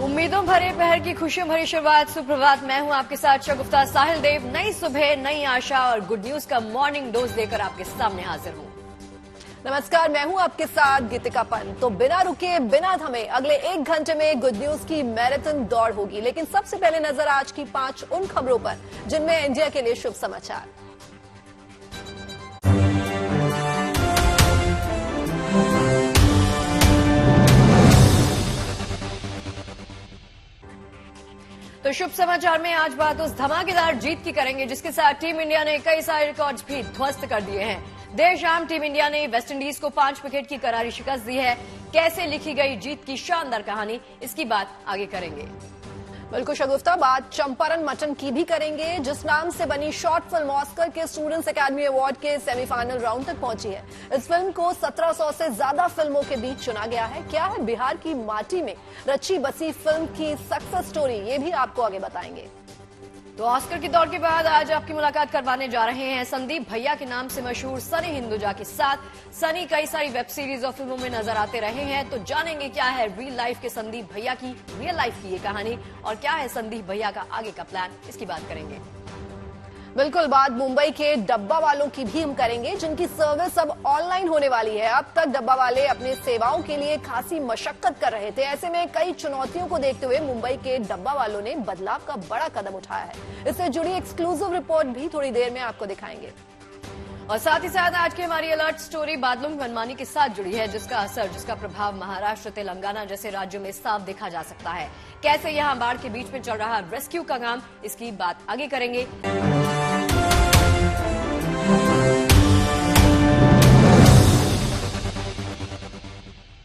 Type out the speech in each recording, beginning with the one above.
उम्मीदों भरे पहर की खुशियों भरी शुरुआत। सुप्रभात, मैं हूं आपके साथ शगुफ्ता साहिल देव। नई सुबह, नई आशा और गुड न्यूज का मॉर्निंग डोज देकर आपके सामने हाजिर हूं। नमस्कार, मैं हूं आपके साथ गीतिका पंत। तो बिना रुके बिना थमे अगले 1 घंटे में गुड न्यूज की मैराथन दौड़ होगी। लेकिन सबसे पहले नजर आज की 5 उन खबरों पर जिनमें इंडिया के लिए शुभ समाचार। तो शुभ समाचार में आज बात उस धमाकेदार जीत की करेंगे जिसके साथ टीम इंडिया ने कई सारे रिकॉर्ड्स भी ध्वस्त कर दिए हैं। देर शाम टीम इंडिया ने वेस्टइंडीज को 5 विकेट की करारी शिकस्त दी है। कैसे लिखी गई जीत की शानदार कहानी, इसकी बात आगे करेंगे। बिल्कुल शगुफ्ता, बात चंपारण मटन की भी करेंगे, जिस नाम से बनी शॉर्ट फिल्म ऑस्कर के स्टूडेंट्स एकेडमी अवार्ड के सेमीफाइनल राउंड तक पहुंची है। इस फिल्म को 1700 से ज्यादा फिल्मों के बीच चुना गया है। क्या है बिहार की माटी में रची बसी फिल्म की सक्सेस स्टोरी, ये भी आपको आगे बताएंगे। तो ऑस्कर की दौड़ के बाद आज आपकी मुलाकात करवाने जा रहे हैं संदीप भैया के नाम से मशहूर सनी हिंदुजा के साथ। सनी कई सारी वेब सीरीज और फिल्मों में नजर आते रहे हैं, तो जानेंगे क्या है रियल लाइफ के संदीप भैया की, रियल लाइफ की ये कहानी और क्या है संदीप भैया का आगे का प्लान, इसकी बात करेंगे। बिल्कुल, बात मुंबई के डब्बा वालों की भी हम करेंगे, जिनकी सर्विस अब ऑनलाइन होने वाली है। अब तक डब्बा वाले अपने सेवाओं के लिए खासी मशक्कत कर रहे थे। ऐसे में कई चुनौतियों को देखते हुए मुंबई के डब्बा वालों ने बदलाव का बड़ा कदम उठाया है। इससे जुड़ी एक्सक्लूसिव रिपोर्ट भी थोड़ी देर में आपको दिखाएंगे। और साथ ही साथ आज की हमारी अलर्ट स्टोरी बादलों की मनमानी के साथ जुड़ी है, जिसका असर, जिसका प्रभाव महाराष्ट्र, तेलंगाना जैसे राज्यों में साफ देखा जा सकता है। कैसे यहां बाढ़ के बीच में चल रहा रेस्क्यू का काम, इसकी बात आगे करेंगे।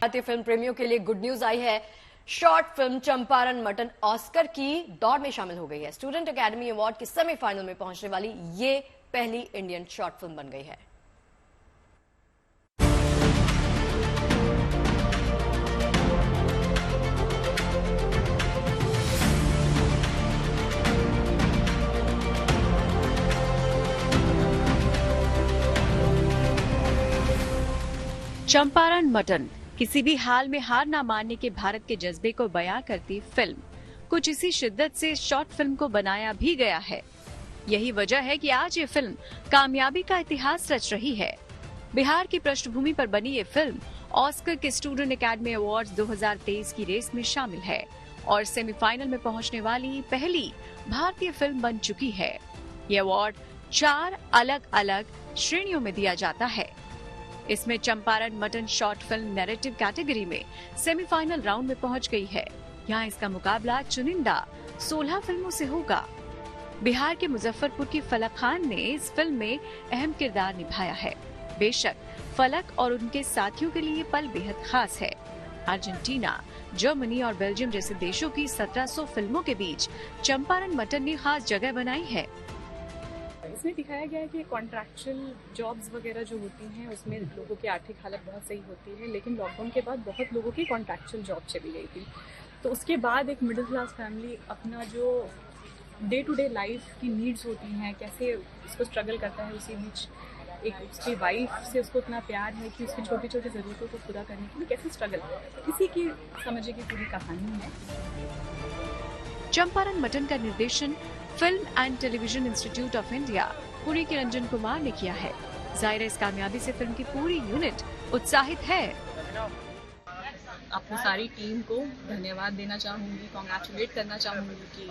भारतीय फिल्म प्रेमियों के लिए गुड न्यूज आई है। Short film Champaran mutton Oscar की दौड़ में शामिल हो गई है। स्टूडेंट एकेडमी अवार्ड के सेमीफाइनल में पहुंचने वाली ये पहली इंडियन शॉर्ट फिल्म बन गई है। चंपारण मटन किसी भी हाल में हार ना मानने के भारत के जज्बे को बयां करती फिल्म। कुछ इसी शिद्दत से शॉर्ट फिल्म को बनाया भी गया है। यही वजह है कि आज ये फिल्म कामयाबी का इतिहास रच रही है। बिहार की पृष्ठभूमि पर बनी ये फिल्म ऑस्कर के स्टूडेंट एकेडमी अवार्ड्स 2023 की रेस में शामिल है और सेमीफाइनल में पहुंचने वाली पहली भारतीय फिल्म बन चुकी है। ये अवार्ड 4 अलग अलग श्रेणियों में दिया जाता है। इसमें Champaran mutton short film narrative category में सेमीफाइनल राउंड में पहुंच गई है। यहाँ इसका मुकाबला चुनिंदा 16 फिल्मों से होगा। बिहार के मुजफ्फरपुर की फलक खान ने इस फिल्म में अहम किरदार निभाया है। बेशक फलक और उनके साथियों के लिए पल बेहद खास है। अर्जेंटीना, जर्मनी और बेल्जियम जैसे देशों की 1700 फिल्मों के बीच चंपारण मटन ने खास जगह बनाई है। इसमें दिखाया गया है कि कॉन्ट्रैक्चुअल जॉब्स वगैरह जो होती हैं उसमें लोगों की आर्थिक हालत बहुत सही होती है, लेकिन लॉकडाउन के बाद बहुत लोगों की कॉन्ट्रैक्चुअल जॉब चली गई थी। तो उसके बाद एक मिडिल क्लास फैमिली अपना जो डे टू डे लाइफ की नीड्स होती हैं, कैसे उसको स्ट्रगल करता है। उसी बीच एक उसकी वाइफ से उसको इतना प्यार है कि उसकी छोटी छोटी ज़रूरतों को पूरा करने के लिए कैसे स्ट्रगल करता है, इसी की समझे की पूरी कहानी है। चंपारण मटन का निर्देशन film and television institute of India Pune के रंजन कुमार ने किया है। जाहिर है इस कामयाबी से फिल्म की पूरी यूनिट उत्साहित है। अपनी सारी टीम को धन्यवाद देना चाहूँगी, कॉन्ग्रेचुलेट करना चाहूँगी कि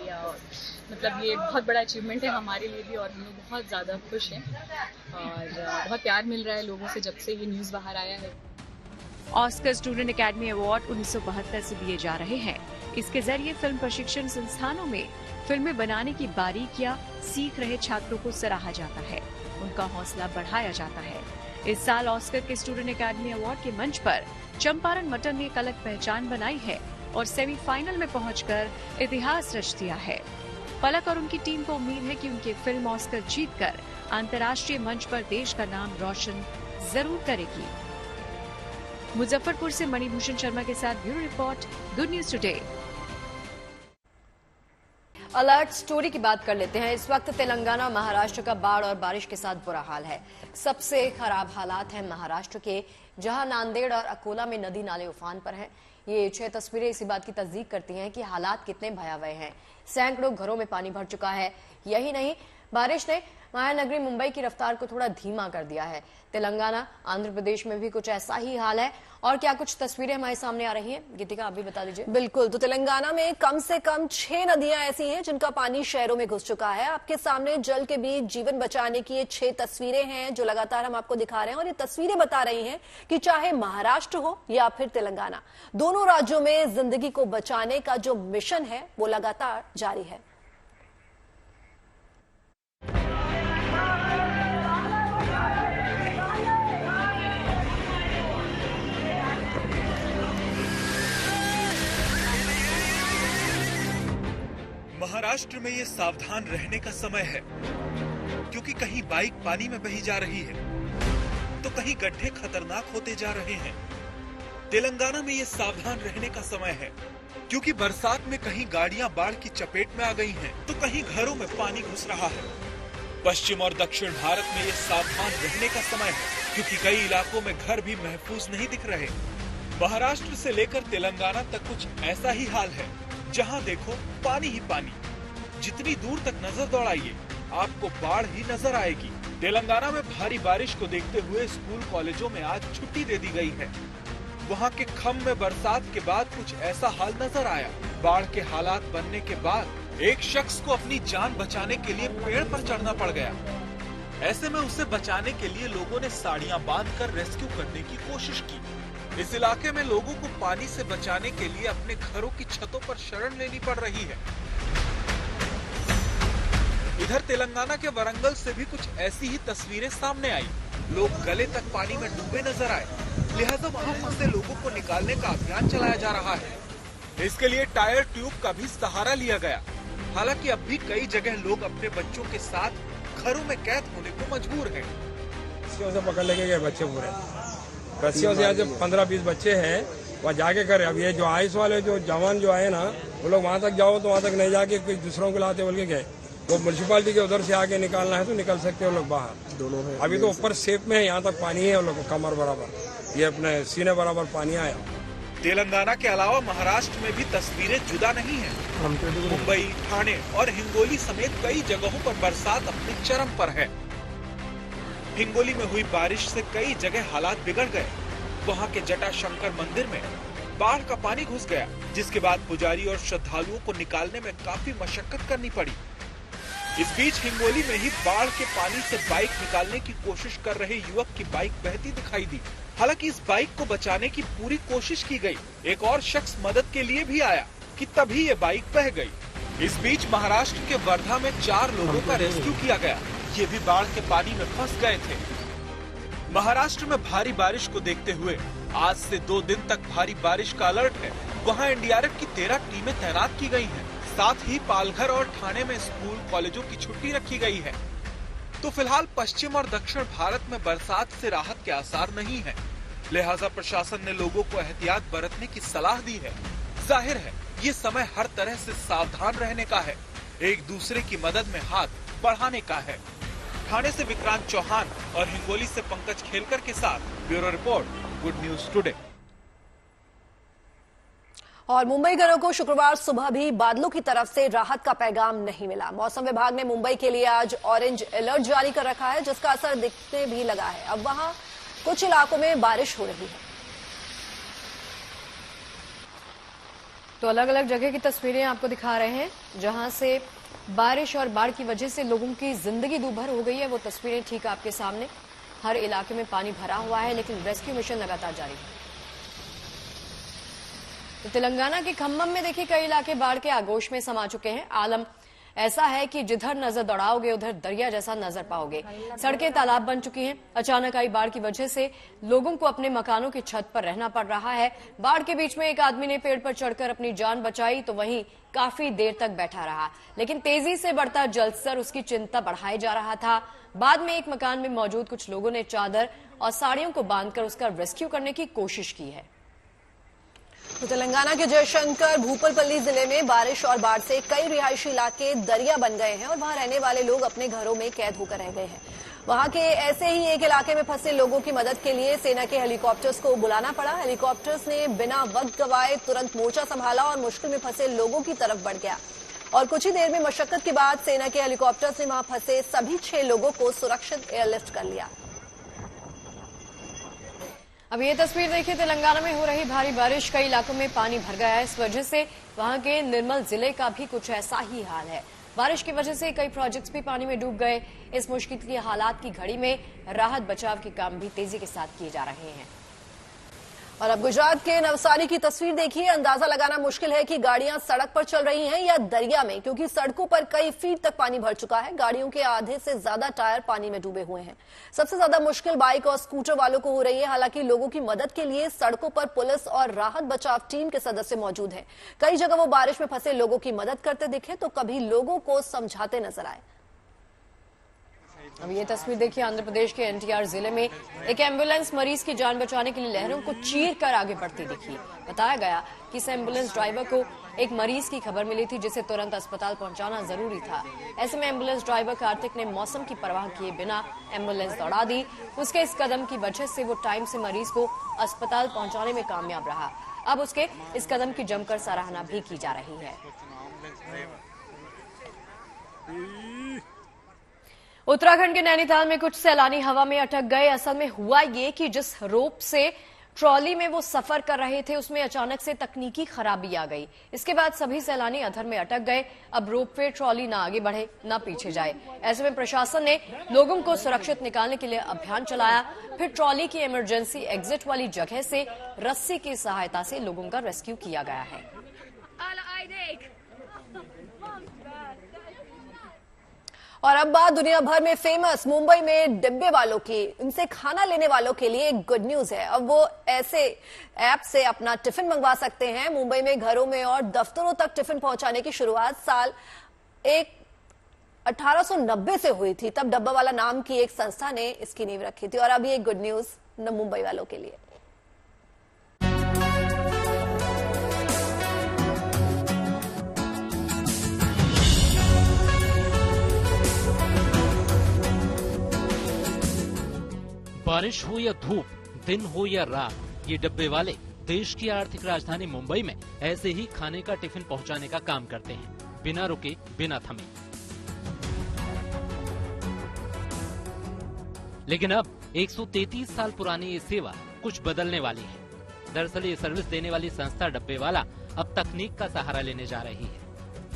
मतलब ये बहुत बड़ा अचीवमेंट है हमारे लिए भी और हम लोग बहुत ज़्यादा खुश हैं और बहुत प्यार मिल रहा है लोगों से जब से ये न्यूज़ बाहर आया है। ऑस्कर स्टूडेंट एकेडमी अवार्ड 1972 से दिए जा रहे हैं। इसके जरिए फिल्म प्रशिक्षण संस्थानों में फिल्में बनाने की बारीकियां सीख रहे छात्रों को सराहा जाता है, उनका हौसला बढ़ाया जाता है। इस साल ऑस्कर के स्टूडेंट एकेडमी अवार्ड के मंच पर चंपारण मटन ने एक अलग पहचान बनाई है और सेमीफाइनल में पहुंचकर इतिहास रच दिया है। पलक और उनकी टीम को उम्मीद है कि उनकी फिल्म ऑस्कर जीतकर अंतर्राष्ट्रीय मंच पर देश का नाम रोशन जरूर करेगी। मुजफ्फरपुर से मणिभूषण शर्मा के साथ bureau report, good news today. Alert story की बात कर लेते हैं। इस वक्त तेलंगाना, महाराष्ट्र का बाढ़ और बारिश के साथ बुरा हाल है। सबसे खराब हालात हैं महाराष्ट्र के। जहां नांदेड़ और अकोला में नदी नाले उफान पर हैं। ये 6 तस्वीरें इसी बात की तस्दीक करती हैं कि हालात कितने भयावह हैं। सैकड़ों घरों में पानी भर चुका है। यही नहीं, बारिश ने महानगरी मुंबई की रफ्तार को थोड़ा धीमा कर दिया है। तेलंगाना, आंध्र प्रदेश में भी कुछ ऐसा ही हाल है। और क्या कुछ तस्वीरें हमारे सामने आ रही हैं, गीतिका आप भी बता दीजिए। बिल्कुल, तो तेलंगाना में कम से कम 6 नदियां ऐसी हैं जिनका पानी शहरों में घुस चुका है। आपके सामने जल के बीच जीवन बचाने की ये 6 तस्वीरें हैं जो लगातार हम आपको दिखा रहे हैं। और ये तस्वीरें बता रही हैं कि चाहे महाराष्ट्र हो या फिर तेलंगाना, दोनों राज्यों में जिंदगी को बचाने का जो मिशन है वो लगातार जारी है। महाराष्ट्र में ये सावधान रहने का समय है, क्योंकि कहीं बाइक पानी में बही जा रही है तो कहीं गड्ढे खतरनाक होते जा रहे हैं। तेलंगाना में ये सावधान रहने का समय है, क्योंकि बरसात में कहीं गाड़ियां बाढ़ की चपेट में आ गई हैं, तो कहीं घरों में पानी घुस रहा है। पश्चिम और दक्षिण भारत में ये सावधान रहने का समय है, क्योंकि कई इलाकों में घर भी महफूज नहीं दिख रहे। महाराष्ट्र से लेकर तेलंगाना तक कुछ ऐसा ही हाल है, जहां देखो पानी ही पानी। जितनी दूर तक नजर दौड़ाइए आपको बाढ़ ही नजर आएगी। तेलंगाना में भारी बारिश को देखते हुए स्कूल कॉलेजों में आज छुट्टी दे दी गई है। वहां के खम में बरसात के बाद कुछ ऐसा हाल नजर आया। बाढ़ के हालात बनने के बाद एक शख्स को अपनी जान बचाने के लिए पेड़ पर चढ़ना पड़ गया। ऐसे में उसे बचाने के लिए लोगों ने साड़ियां बांधकर रेस्क्यू करने की कोशिश की। इस इलाके में लोगों को पानी से बचाने के लिए अपने घरों की छतों पर शरण लेनी पड़ रही है। इधर तेलंगाना के वरंगल से भी कुछ ऐसी ही तस्वीरें सामने आई। लोग गले तक पानी में डूबे नजर आए, लिहाजा वहां फंसे लोगों को निकालने का अभियान चलाया जा रहा है। इसके लिए टायर ट्यूब का भी सहारा लिया गया। हालांकि अब भी कई जगह लोग अपने बच्चों के साथ घरों में कैद होने को मजबूर हैं। रस्सियों से पकड़ लेके गए बच्चे पूरे, रस्सियों से आज 15-20 बच्चे हैं, वहाँ जाके करे। अब ये जो आइस वाले जो जवान जो आए ना, वो लोग वहाँ तक जाओ तो वहाँ तक नहीं जाके कुछ दूसरों को लाते बोल के गए। वो म्यूनसिपालिटी के उधर से आके निकालना है तो निकल सकते हो लोग बाहर। दोनों है अभी तो ऊपर सेप में है, यहाँ तक पानी है, लोग कमर बराबर, ये अपने सीने बराबर पानी आया। तेलंगाना के अलावा महाराष्ट्र में भी तस्वीरें जुदा नहीं है। मुंबई, ठाणे और हिंगोली समेत कई जगहों पर बरसात अपने चरम पर है। हिंगोली में हुई बारिश से कई जगह हालात बिगड़ गए। वहां के जटाशंकर मंदिर में बाढ़ का पानी घुस गया, जिसके बाद पुजारी और श्रद्धालुओं को निकालने में काफी मशक्कत करनी पड़ी। इस बीच हिंगोली में ही बाढ़ के पानी से बाइक निकालने की कोशिश कर रहे युवक की बाइक बहती दिखाई दी। हालांकि इस बाइक को बचाने की पूरी कोशिश की गई। एक और शख्स मदद के लिए भी आया कि तभी ये बाइक बह गई। इस बीच महाराष्ट्र के वर्धा में 4 लोगों का रेस्क्यू किया गया। ये भी बाढ़ के पानी में फंस गए थे। महाराष्ट्र में भारी बारिश को देखते हुए आज से 2 दिन तक भारी बारिश का अलर्ट है। वहां एनडीआरएफ की 13 टीमें तैनात की गई हैं। साथ ही पालघर और ठाणे में स्कूल कॉलेजों की छुट्टी रखी गई है। तो फिलहाल पश्चिम और दक्षिण भारत में बरसात से राहत के आसार नहीं है, लिहाजा प्रशासन ने लोगों को एहतियात बरतने की सलाह दी है। जाहिर है ये समय हर तरह से सावधान रहने का है, एक दूसरे की मदद में हाथ बढ़ाने का है। ठाणे से विक्रांत चौहान और हिंगोली से पंकज खेलकर के साथ bureau report, good news today. और मुंबईगरों को शुक्रवार सुबह भी बादलों की तरफ से राहत का पैगाम नहीं मिला। मौसम विभाग ने मुंबई के लिए आज ऑरेंज अलर्ट जारी कर रखा है, जिसका असर दिखने भी लगा है। अब वहां कुछ इलाकों में बारिश हो रही है। तो अलग अलग जगह की तस्वीरें आपको दिखा रहे हैं, जहां से बारिश और बाढ़ की वजह से लोगों की जिंदगी दूभर हो गई है। वो तस्वीरें ठीक आपके सामने। हर इलाके में पानी भरा हुआ है, लेकिन रेस्क्यू मिशन लगातार जारी है। तो तेलंगाना के खम्मम में देखिए कई इलाके बाढ़ के आगोश में समा चुके हैं। आलम ऐसा है कि जिधर नजर दौड़ाओगे उधर दरिया जैसा नजर पाओगे। सड़कें तालाब बन चुकी हैं। अचानक आई बाढ़ की वजह से लोगों को अपने मकानों की छत पर रहना पड़ रहा है। बाढ़ के बीच में एक आदमी ने पेड़ पर चढ़कर अपनी जान बचाई, तो वहीं काफी देर तक बैठा रहा, लेकिन तेजी से बढ़ता जलस्तर उसकी चिंता बढ़ाए जा रहा था। बाद में एक मकान में मौजूद कुछ लोगों ने चादर और साड़ियों को बांधकर उसका रेस्क्यू करने की कोशिश की है। तो तेलंगाना के जयशंकर भूपालपल्ली जिले में बारिश और बाढ़ से कई रिहायशी इलाके दरिया बन गए हैं और वहां रहने वाले लोग अपने घरों में कैद होकर रह गए हैं। वहां के ऐसे ही एक इलाके में फंसे लोगों की मदद के लिए सेना के हेलीकॉप्टर्स को बुलाना पड़ा। हेलीकॉप्टर्स ने बिना वक्त गवाए तुरंत मोर्चा संभाला और मुश्किल में फंसे लोगों की तरफ बढ़ गया और कुछ ही देर में मशक्कत के बाद सेना के हेलीकॉप्टर्स ने वहां फंसे सभी 6 लोगों को सुरक्षित एयरलिफ्ट कर लिया। अब ये तस्वीर देखिए, तेलंगाना में हो रही भारी बारिश, कई इलाकों में पानी भर गया है। इस वजह से वहां के निर्मल जिले का भी कुछ ऐसा ही हाल है। बारिश की वजह से कई प्रोजेक्ट्स भी पानी में डूब गए। इस मुश्किल की हालात की घड़ी में राहत बचाव के काम भी तेजी के साथ किए जा रहे हैं। और अब गुजरात के नवसारी की तस्वीर देखिए। अंदाजा लगाना मुश्किल है कि गाड़ियां सड़क पर चल रही हैं या दरिया में, क्योंकि सड़कों पर कई फीट तक पानी भर चुका है। गाड़ियों के आधे से ज्यादा टायर पानी में डूबे हुए हैं। सबसे ज्यादा मुश्किल बाइक और स्कूटर वालों को हो रही है। हालांकि लोगों की मदद के लिए सड़कों पर पुलिस और राहत बचाव टीम के सदस्य मौजूद हैं। कई जगह वो बारिश में फंसे लोगों की मदद करते दिखे तो कभी लोगों को समझाते नजर आए। अब ये तस्वीर देखिए, आंध्र प्रदेश के एनटीआर जिले में एक एम्बुलेंस मरीज की जान बचाने के लिए लहरों को चीर कर आगे बढ़ती दिखी। बताया गया कि इस एम्बुलेंस ड्राइवर को एक मरीज की खबर मिली थी जिसे तुरंत अस्पताल पहुंचाना जरूरी था। ऐसे में एम्बुलेंस ड्राइवर कार्तिक ने मौसम की परवाह किए बिना एम्बुलेंस दौड़ा दी। उसके इस कदम की वजह से वो टाइम से मरीज को अस्पताल पहुंचाने में कामयाब रहा। अब उसके इस कदम की जमकर सराहना भी की जा रही है। उत्तराखंड के नैनीताल में कुछ सैलानी हवा में अटक गए। असल में हुआ ये कि जिस रोप से ट्रॉली में वो सफर कर रहे थे उसमें अचानक से तकनीकी खराबी आ गई। इसके बाद सभी सैलानी अधर में अटक गए। अब रोप वे ट्रॉली ना आगे बढ़े ना पीछे जाए। ऐसे में प्रशासन ने लोगों को सुरक्षित निकालने के लिए अभियान चलाया। फिर ट्रॉली की इमरजेंसी एग्जिट वाली जगह से रस्सी की सहायता से लोगों का रेस्क्यू किया गया है। और अब बात दुनिया भर में फेमस मुंबई में डिब्बे वालों की। इनसे खाना लेने वालों के लिए एक गुड न्यूज है। अब वो ऐसे ऐप से अपना टिफिन मंगवा सकते हैं। मुंबई में घरों में और दफ्तरों तक टिफिन पहुंचाने की शुरुआत साल 1890 से हुई थी। तब डब्बा वाला नाम की एक संस्था ने इसकी नींव रखी थी। और अब ये गुड न्यूज मुंबई वालों के लिए। बारिश हो या धूप, दिन हो या रात, ये डब्बे वाले देश की आर्थिक राजधानी मुंबई में ऐसे ही खाने का टिफिन पहुंचाने का काम करते हैं, बिना रुके बिना थमे। लेकिन अब 133 साल पुरानी ये सेवा कुछ बदलने वाली है। दरअसल ये सर्विस देने वाली संस्था डब्बे वाला अब तकनीक का सहारा लेने जा रही है,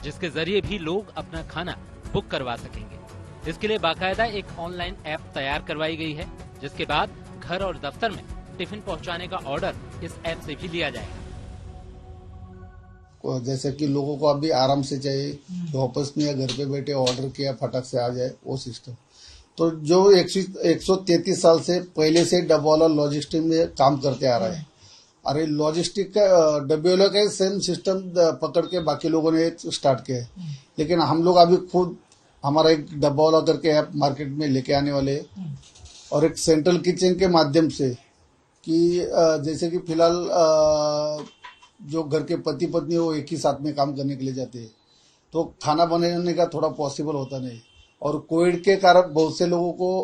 जिसके जरिए भी लोग अपना खाना बुक करवा सकेंगे। इसके लिए बाकायदा एक ऑनलाइन ऐप तैयार करवाई गई है, जिसके बाद घर और दफ्तर में टिफिन पहुंचाने का ऑर्डर इस ऐप से भी लिया जाएगा। जैसे कि लोगों को अभी आराम से चाहिए, जो ऑफिस में या घर पे बैठे ऑर्डर किया फटक से आ जाए, वो सिस्टम। तो जो 133 साल से पहले से डब्बा वाला लॉजिस्टिक में काम करते आ रहा है। अरे लॉजिस्टिक का डब्बे वाला का सेम सिस्टम पकड़ के बाकी लोगों ने स्टार्ट किया है। लेकिन हम लोग अभी खुद हमारा एक डब्बा वाला करके ऐप मार्केट में लेके आने वाले हैं, और एक सेंट्रल किचन के माध्यम से कि जैसे कि फिलहाल जो घर के पति पत्नी वो एक ही साथ में काम करने के लिए जाते हैं, तो खाना बनाने का थोड़ा पॉसिबल होता नहीं। और कोविड के कारण बहुत से लोगों को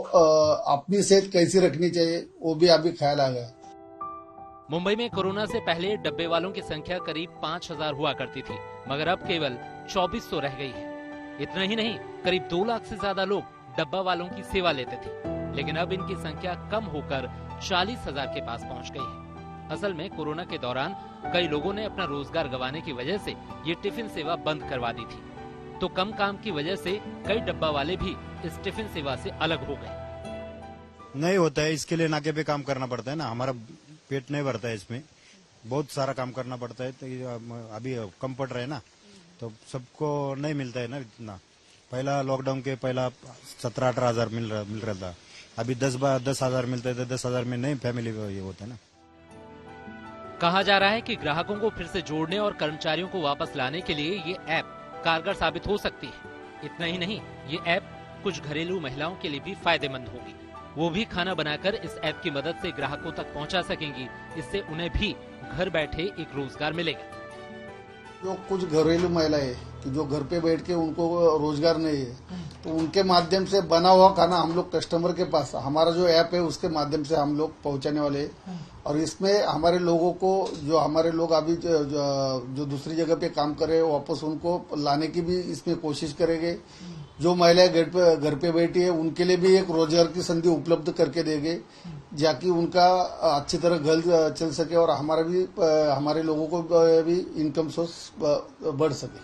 अपनी सेहत कैसी रखनी चाहिए वो भी अभी ख्याल आ गया। मुंबई में कोरोना से पहले डब्बे वालों की संख्या करीब 5000 हुआ करती थी, मगर अब केवल 2400 रह गई है। इतना ही नहीं, करीब 2 लाख से ज्यादा लोग डब्बा वालों की सेवा लेते थे, लेकिन अब इनकी संख्या कम होकर 40,000 के पास पहुंच गई है। असल में कोरोना के दौरान कई लोगों ने अपना रोजगार गंवाने की वजह से ये टिफिन सेवा बंद करवा दी थी, तो कम काम की वजह से कई डब्बा वाले भी इस टिफिन सेवा से अलग हो गए। नहीं होता है, इसके लिए नाके पे काम करना पड़ता है ना, हमारा पेट नहीं भरता है, इसमें बहुत सारा काम करना पड़ता है। तो अभी कम पड़ रहा है ना, तो सबको नहीं मिलता है ना इतना। पहला लॉकडाउन के पहला 17-18 हजार मिल रहा था, अभी 10,000 मिलता है, तो 10,000 में नहीं फैमिली ये होता है ना। कहा जा रहा है कि ग्राहकों को फिर से जोड़ने और कर्मचारियों को वापस लाने के लिए ये ऐप कारगर साबित हो सकती है। इतना ही नहीं, ये ऐप कुछ घरेलू महिलाओं के लिए भी फायदेमंद होगी। वो भी खाना बनाकर इस ऐप की मदद से ग्राहकों तक पहुंचा सकेंगी। इससे उन्हें भी घर बैठे एक रोजगार मिलेगा। जो कुछ घरेलू महिलाएं कि जो घर पे बैठ के उनको रोजगार नहीं है, तो उनके माध्यम से बना हुआ खाना हम लोग कस्टमर के पास हमारा जो ऐप है उसके माध्यम से हम लोग पहुंचाने वाले हैं। और इसमें हमारे लोगों को जो हमारे लोग अभी जो दूसरी जगह पे काम कर रहे हैं वापस उनको लाने की भी इसमें कोशिश करेंगे। जो महिलाएं घर पे बैठी है उनके लिए भी एक रोजगार की संधि उपलब्ध करके देंगे, जाकि उनका अच्छी तरह घर चल सके और हमारे लोगों को भी इनकम सोर्स बढ़ सके।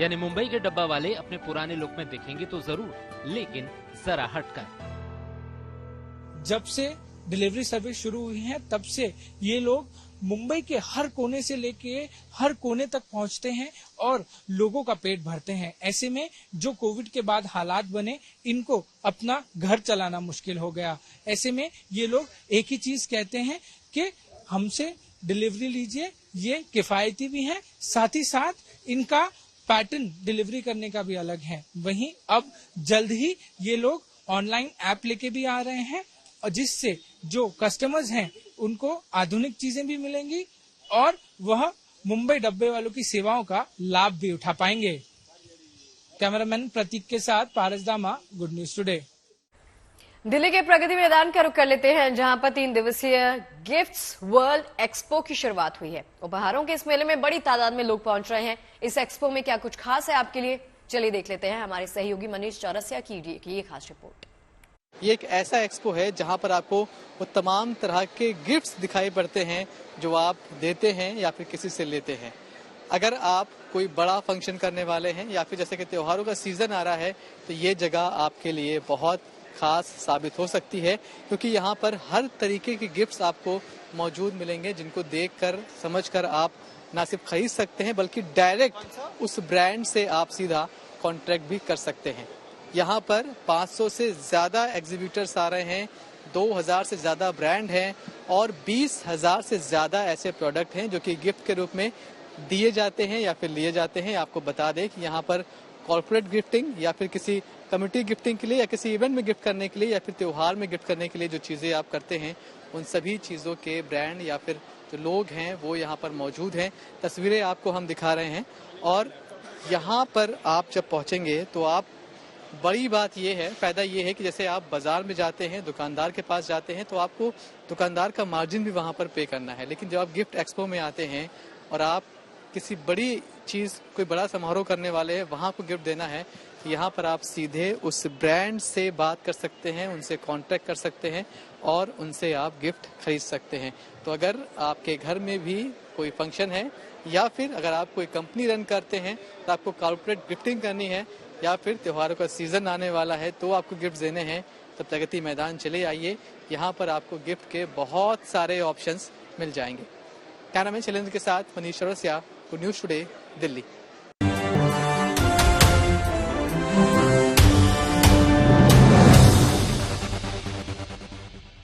यानी मुंबई के डब्बा वाले अपने पुराने लुक में दिखेंगे तो जरूर, लेकिन जरा हटकर। जब से डिलीवरी सर्विस शुरू हुई है तब से ये लोग मुंबई के हर कोने से लेके हर कोने तक पहुंचते हैं और लोगों का पेट भरते हैं। ऐसे में जो कोविड के बाद हालात बने, इनको अपना घर चलाना मुश्किल हो गया। ऐसे में ये लोग एक ही चीज कहते हैं कि हमसे डिलीवरी लीजिए, ये किफायती भी है, साथ ही साथ इनका पैटर्न डिलीवरी करने का भी अलग है। वहीं अब जल्द ही ये लोग ऑनलाइन ऐप लेके भी आ रहे हैं और जिससे जो कस्टमर्स हैं उनको आधुनिक चीजें भी मिलेंगी और वह मुंबई डब्बे वालों की सेवाओं का लाभ भी उठा पाएंगे। कैमरामैन प्रतीक के साथ पारस दामा, गुड न्यूज टुडे। दिल्ली के प्रगति मैदान का रुख कर लेते हैं, जहां पर 3 दिवसीय गिफ्ट्स वर्ल्ड एक्सपो की शुरुआत हुई है। उपहारों के इस मेले में बड़ी तादाद में लोग पहुंच रहे हैं। इस एक्सपो में क्या कुछ खास है आपके लिए, चलिए देख लेते हैं हमारे सहयोगी मनीष चौरसिया की ये खास रिपोर्ट। ये एक ऐसा एक्सपो है जहां पर आपको वो तमाम तरह के गिफ्ट्स दिखाई पड़ते हैं जो आप देते हैं या फिर किसी से लेते हैं। अगर आप कोई बड़ा फंक्शन करने वाले हैं या फिर जैसे कि त्योहारों का सीजन आ रहा है तो ये जगह आपके लिए बहुत खास साबित हो सकती है, क्योंकि यहाँ पर हर तरीके के गिफ्ट्स आपको मौजूद मिलेंगे जिनको देखकर समझकर आप ना सिर्फ खरीद सकते हैं बल्कि डायरेक्ट उस ब्रांड से आप सीधा कॉन्ट्रैक्ट भी कर सकते हैं। यहाँ पर 500 से ज्यादा एग्जीबिटर्स आ रहे हैं, 2000 से ज्यादा ब्रांड हैं और 20,000 से ज्यादा ऐसे प्रोडक्ट हैं जो कि गिफ्ट के रूप में दिए जाते हैं या फिर लिए जाते हैं। आपको बता दें कि यहाँ पर कॉर्पोरेट गिफ्टिंग या फिर किसी कम्युनिटी गिफ्टिंग के लिए या किसी इवेंट में गिफ्ट करने के लिए या फिर त्योहार में गिफ्ट करने के लिए जो चीजें आप करते हैं उन सभी चीजों के ब्रांड या फिर जो लोग हैं वो यहाँ पर मौजूद हैं। तस्वीरें आपको हम दिखा रहे हैं और यहाँ पर आप जब पहुँचेंगे तो आप बड़ी बात ये है, फायदा ये है कि जैसे आप बाजार में जाते हैं, दुकानदार के पास जाते हैं तो आपको दुकानदार का मार्जिन भी वहाँ पर पे करना है, लेकिन जब आप गिफ्ट एक्सपो में आते हैं और आप किसी बड़ी चीज़, कोई बड़ा समारोह करने वाले हैं, वहाँ को गिफ्ट देना है, तो यहाँ पर आप सीधे उस ब्रांड से बात कर सकते हैं, उनसे कॉन्टैक्ट कर सकते हैं और उनसे आप गिफ्ट खरीद सकते हैं। तो अगर आपके घर में भी कोई फंक्शन है या फिर अगर आप कोई कंपनी रन करते हैं तो आपको कॉर्पोरेट गिफ्टिंग करनी है या फिर त्योहारों का सीजन आने वाला है तो आपको गिफ्ट देने हैं, तब प्रगति मैदान चले आइए। यहाँ पर आपको गिफ्ट के बहुत सारे ऑप्शंस मिल जाएंगे। कैमरामैन शैलेंद्र के साथ मनीष चौरसिया, न्यूज़ टुडे, दिल्ली।